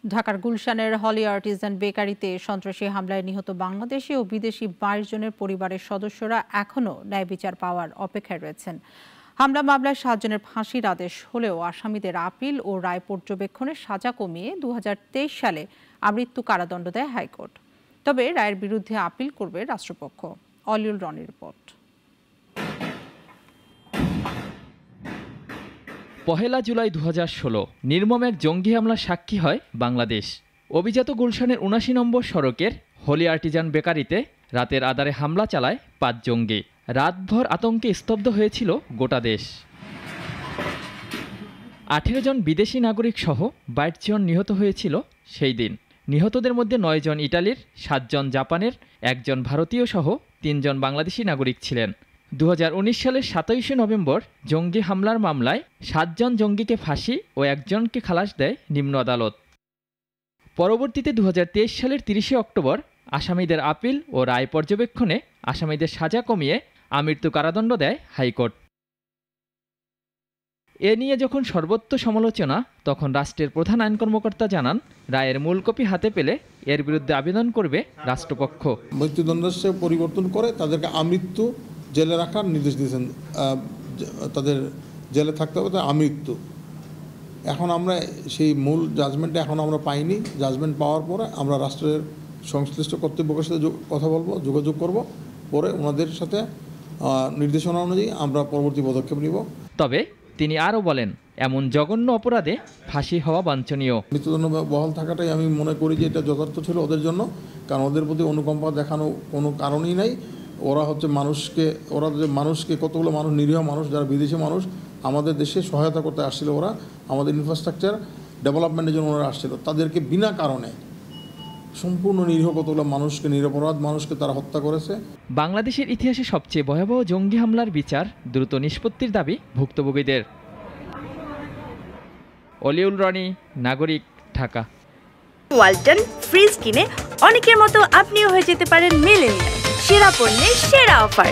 ঢাকার গুলশানের Holey Artisan বেকারিতে সন্ত্রাসী হামলায় নিহত বাংলাদেশি ও বিদেশি 22 জনের পরিবারের সদস্যরা এখনও ন্যায় বিচার পাওয়ার অপেক্ষায় রয়েছেন। হামলা মামলায় 7 জনের ফাঁসির আদেশ হলেও আসামিদের আপিল ও রায় পর্যবেক্ষণের সাজা কমিয়ে 2023 সালে আমৃত্যু কারাদণ্ড দেয় হাইকোর্ট। তবে রায়ের বিরুদ্ধে আপিল করবে রাষ্ট্রপক্ষ। অলিউল রনির রিপোর্ট। পহেলা জুলাই 2016 নির্মম এক জঙ্গি হামলার সাক্ষী হয় বাংলাদেশ। অভিজাত গুলশানের 79 নম্বর সড়কের হলি আর্টিজান বেকারিতে রাতের আধারে হামলা চালায় 5 জঙ্গি। রাতভর আতঙ্কে স্তব্ধ হয়েছিল গোটা দেশ। 18 জন বিদেশি নাগরিক সহ 22 জন নিহত হয়েছিল সেই দিন। নিহতদের মধ্যে 9 জন ইটালির, 7 জন জাপানের, 1 জন ভারতীয় সহ 3 জন বাংলাদেশি নাগরিক ছিলেন। 2019 সালের 27 নভেম্বর জঙ্গি হামলার মামলায় 7 জন জঙ্গিকে ফাঁসি ও 1 জনকে খালাস দেয় নিম্ন আদালত। পরবর্তীতে 2023 সালের 30 অক্টোবর আসামিদের আপিল ও রায় পর্যবেক্ষণে আসামিদের সাজা কমিয়ে আমৃত্যু কারাদণ্ড দেয় হাইকোর্ট। এ নিয়ে যখন সর্বত্র সমালোচনা, তখন রাষ্ট্রের প্রধান আইন কর্মকর্তা জানান, রায়ের মূল কপি হাতে পেলে এর বিরুদ্ধে আবেদন করবে রাষ্ট্রপক্ষ। মৃত্যুদণ্ডাদেশ পরিবর্তন করে তাদেরকে আমৃত্যু জেলে রাখার নির্দেশ দিয়েছেন। তাদের জেলে থাকতে হবে আমৃত্যু। এখন আমরা সেই মূল জাজমেন্টটা এখন আমরা পাইনি। জাজমেন্ট পাওয়ার পরে আমরা রাষ্ট্রের সংশ্লিষ্ট কর্তৃপক্ষের সাথে কথা বলবো, যোগাযোগ করব, পরে ওনাদের সাথে নির্দেশনা অনুযায়ী আমরা পরবর্তী পদক্ষেপ নিব। তবে তিনি আরও বলেন, এমন জঘন্য অপরাধে ফাঁসি হওয়া বাঞ্ছনীয়। মৃত্যুদণ্ড বহাল থাকাটাই আমি মনে করি যে এটা যথার্থ ছিল ওদের জন্য, কারণ ওদের প্রতি অনুকম্পা দেখানো কোনো কারণই নাই। ওরা মানুষকে কতগুলো মানুষ, নিরীহ মানুষ, যারা বিদেশি মানুষ আমাদের দেশে সহায়তা করতে আসছিল, ওরা আমাদের ইনফ্রাস্ট্রাকচার ডেভেলপমেন্টের জন্য ওরা আসছিল, তাদেরকে বিনা কারণে সম্পূর্ণ নিরীহ কতগুলো মানুষকে, নিরপরাধ মানুষকে তারা হত্যা করেছে। বাংলাদেশের ইতিহাসে সবচেয়ে ভয়াবহ জঙ্গি হামলার বিচার দ্রুত নিষ্পত্তির দাবি ভুক্তভোগীদের। অলিউল রনি, নাগরিক, ঢাকা। ওয়ালটন ফ্রিজ কিনে অনেকের মতো আপনিও হয়ে যেতে পারেন মিলেনিয়াল। সেরা পণ্যের সেরা অফার।